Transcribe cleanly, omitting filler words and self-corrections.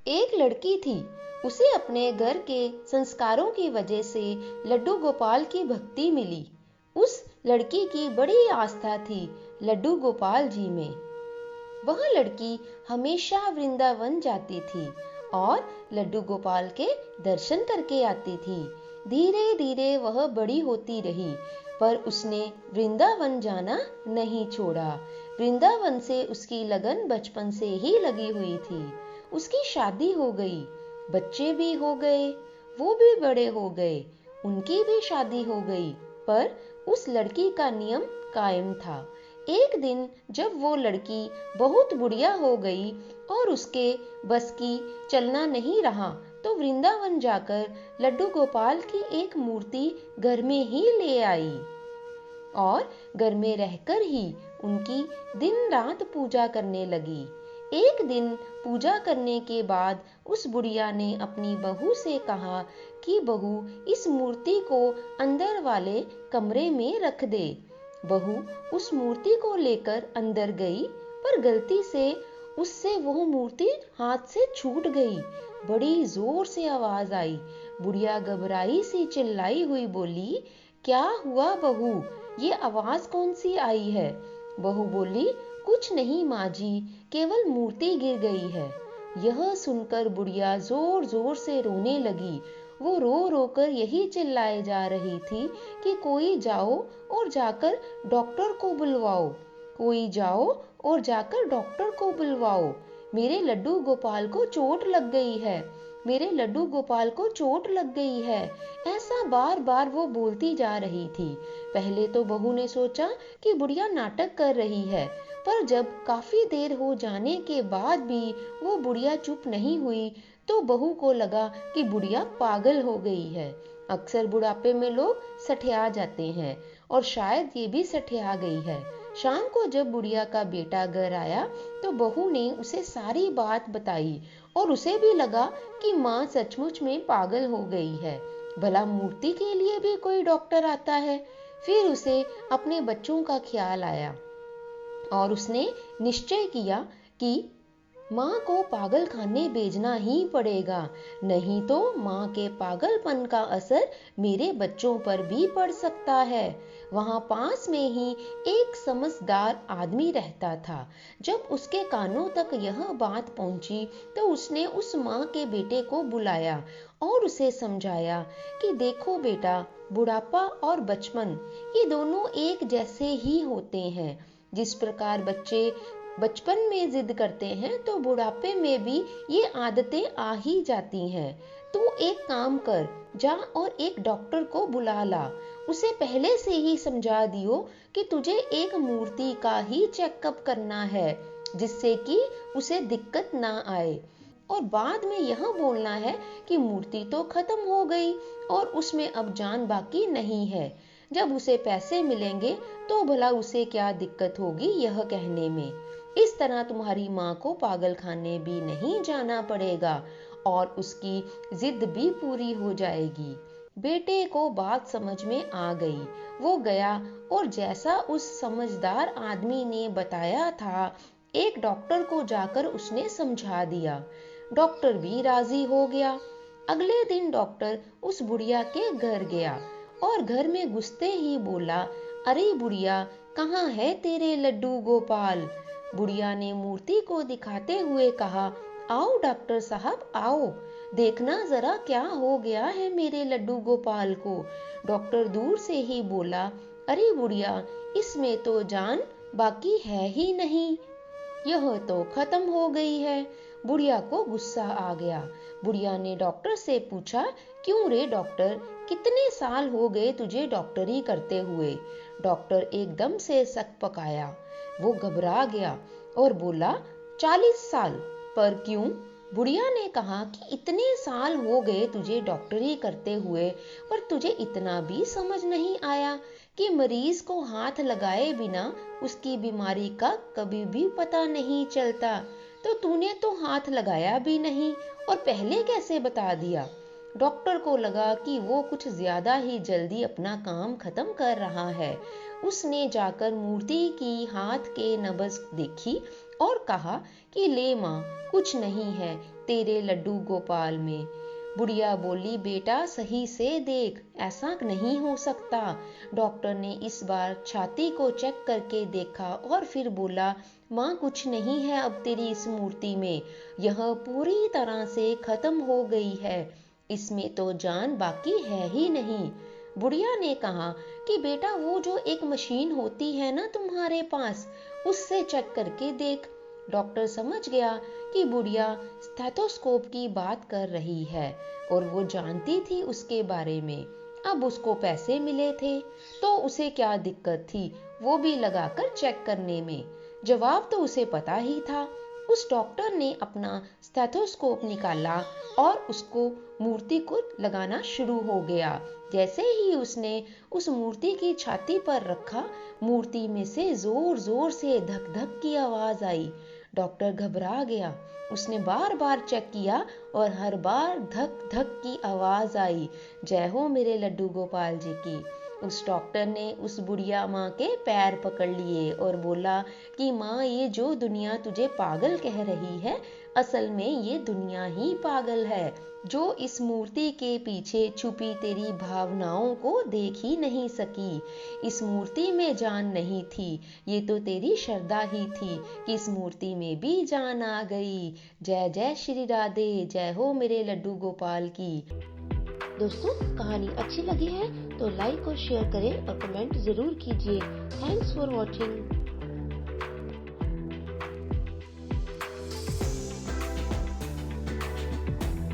एक लड़की थी। उसे अपने घर के संस्कारों की वजह से लड्डू गोपाल की भक्ति मिली। उस लड़की की बड़ी आस्था थी लड्डू गोपाल जी में। वह लड़की हमेशा वृंदावन जाती थी और लड्डू गोपाल के दर्शन करके आती थी। धीरे धीरे वह बड़ी होती रही, पर उसने वृंदावन जाना नहीं छोड़ा। वृंदावन से उसकी लगन बचपन से ही लगी हुई थी। उसकी शादी हो गई, बच्चे भी हो गए, वो भी बड़े हो गए, उनकी भी शादी हो गई, पर उस लड़की का नियम कायम था। एक दिन जब वो लड़की बहुत बुढ़िया हो गई और उसके बस की चलना नहीं रहा, तो वृंदावन जाकर लड्डू गोपाल की एक मूर्ति घर में ही ले आई और घर में रहकर ही उनकी दिन रात पूजा करने लगी। एक दिन पूजा करने के बाद उस बुढ़िया ने अपनी बहू से कहा कि बहू, इस मूर्ति को अंदर वाले कमरे में रख दे। बहू उस मूर्ति को लेकर अंदर गई, पर गलती से उससे वह मूर्ति हाथ से छूट गई। बड़ी जोर से आवाज आई। बुढ़िया घबराई सी चिल्लाई हुई बोली, क्या हुआ बहू, ये आवाज कौन सी आई है? बहू बोली, कुछ नहीं माँ जी, केवल मूर्ति गिर गई है। यह सुनकर बुढ़िया जोर जोर से रोने लगी। वो रो रो कर यही चिल्लाए जा रही थी कि कोई जाओ और जाकर डॉक्टर को बुलवाओ, कोई जाओ और जाकर डॉक्टर को बुलवाओ। मेरे लड्डू गोपाल को चोट लग गई है, मेरे लड्डू गोपाल को चोट लग गई है। ऐसा बार बार वो बोलती जा रही थी। पहले तो बहू ने सोचा कि बुढ़िया नाटक कर रही है, पर जब काफी देर हो जाने के बाद भी वो बुढ़िया चुप नहीं हुई, तो बहू को लगा कि बुढ़िया पागल हो गई है। अक्सर बुढ़ापे में लोग सठिया जाते हैं, और शायद ये भी सठिया गई है। शाम को जब बुढ़िया का बेटा घर आया, तो बहू ने उसे सारी बात बताई, और उसे भी लगा कि माँ सचमुच में पागल हो गई है। भला मूर्ति के लिए भी कोई डॉक्टर आता है? फिर उसे अपने बच्चों का ख्याल आया और उसने निश्चय किया कि माँ को पागल खाने भेजना ही पड़ेगा, नहीं तो माँ के पागलपन का असर मेरे बच्चों पर भी पड़ सकता है। वहां पास में ही एक समझदार आदमी रहता था। जब उसके कानों तक यह बात पहुंची, तो उसने उस माँ के बेटे को बुलाया और उसे समझाया कि देखो बेटा, बुढ़ापा और बचपन ये दोनों एक जैसे ही होते हैं। जिस प्रकार बच्चे बचपन में जिद करते हैं, तो बुढ़ापे में भी ये आदतें आ ही जाती हैं। तू एक काम कर, जा और एक डॉक्टर को बुला ला। उसे पहले से ही समझा दियो कि तुझे एक मूर्ति का ही चेकअप करना है, जिससे कि उसे दिक्कत ना आए। और बाद में यह बोलना है कि मूर्ति तो खत्म हो गई और उसमें अब जान बाकी नहीं है। जब उसे पैसे मिलेंगे तो भला उसे क्या दिक्कत होगी यह कहने में। इस तरह तुम्हारी माँ को पागल खाने भी नहीं जाना पड़ेगा और उसकी जिद भी पूरी हो जाएगी। बेटे को बात समझ में आ गई। वो गया और जैसा उस समझदार आदमी ने बताया था, एक डॉक्टर को जाकर उसने समझा दिया। डॉक्टर भी राजी हो गया। अगले दिन डॉक्टर उस बुढ़िया के घर गया और घर में घुसते ही बोला, अरे बुढ़िया, कहाँ है तेरे लड्डू गोपाल? बुढ़िया ने मूर्ति को दिखाते हुए कहा, आओ डॉक्टर साहब आओ, देखना जरा क्या हो गया है मेरे लड्डू गोपाल को। डॉक्टर दूर से ही बोला, अरे बुढ़िया, इसमें तो जान बाकी है ही नहीं, यह तो खत्म हो गई है। बुढ़िया को गुस्सा आ गया। बुढ़िया ने डॉक्टर से पूछा, क्यों रे डॉक्टर, कितने साल हो गए तुझे डॉक्टरी करते हुए? डॉक्टर एकदम से सक पकाया। वो घबरा गया और बोला, 40 साल। पर क्यों? बुढ़िया ने कहा कि इतने साल हो गए तुझे डॉक्टरी करते हुए, पर तुझे इतना भी समझ नहीं आया कि मरीज को हाथ लगाए बिना उसकी बीमारी का कभी भी पता नहीं चलता। तो तूने तो हाथ लगाया भी नहीं और पहले कैसे बता दिया? डॉक्टर को लगा कि वो कुछ ज्यादा ही जल्दी अपना काम खत्म कर रहा है। उसने जाकर मूर्ति की हाथ के नब्ज देखी और कहा कि ले माँ, कुछ नहीं है तेरे लड्डू गोपाल में। बुढ़िया बोली, बेटा सही से देख, ऐसा नहीं हो सकता। डॉक्टर ने इस बार छाती को चेक करके देखा और फिर बोला, माँ कुछ नहीं है अब तेरी इस मूर्ति में, यह पूरी तरह से खत्म हो गई है, इसमें तो जान बाकी है ही नहीं। बुढ़िया ने कहा कि बेटा वो जो एक मशीन होती है ना तुम्हारे पास, उससे चेक करके देख। डॉक्टर समझ गया कि बुढ़िया स्टेथोस्कोप की बात कर रही है और वो जानती थी उसके बारे में। अब उसको पैसे मिले थे तो उसे क्या दिक्कत थी वो भी लगाकर चेक करने में। जवाब तो उसे पता ही था। उस डॉक्टर ने अपना स्टेथोस्कोप निकाला और उसको मूर्ति को लगाना शुरू हो गया। जैसे ही उसने उस मूर्ति की छाती पर रखा, मूर्ति में से जोर जोर से धक धक की आवाज आई। डॉक्टर घबरा गया। उसने बार बार चेक किया और हर बार धक धक की आवाज आई। जय हो मेरे लड्डू गोपाल जी की। उस डॉक्टर ने उस बुढ़िया माँ के पैर पकड़ लिए और बोला कि माँ, ये जो दुनिया तुझे पागल कह रही है, असल में ये दुनिया ही पागल है, जो इस मूर्ति के पीछे छुपी तेरी भावनाओं को देख ही नहीं सकी। इस मूर्ति में जान नहीं थी, ये तो तेरी श्रद्धा ही थी कि इस मूर्ति में भी जान आ गई। जय जय श्री राधे, जय हो मेरे लड्डू गोपाल की। दोस्तों, कहानी अच्छी लगी है तो लाइक और शेयर करें और कमेंट जरूर कीजिए। Thanks for watching.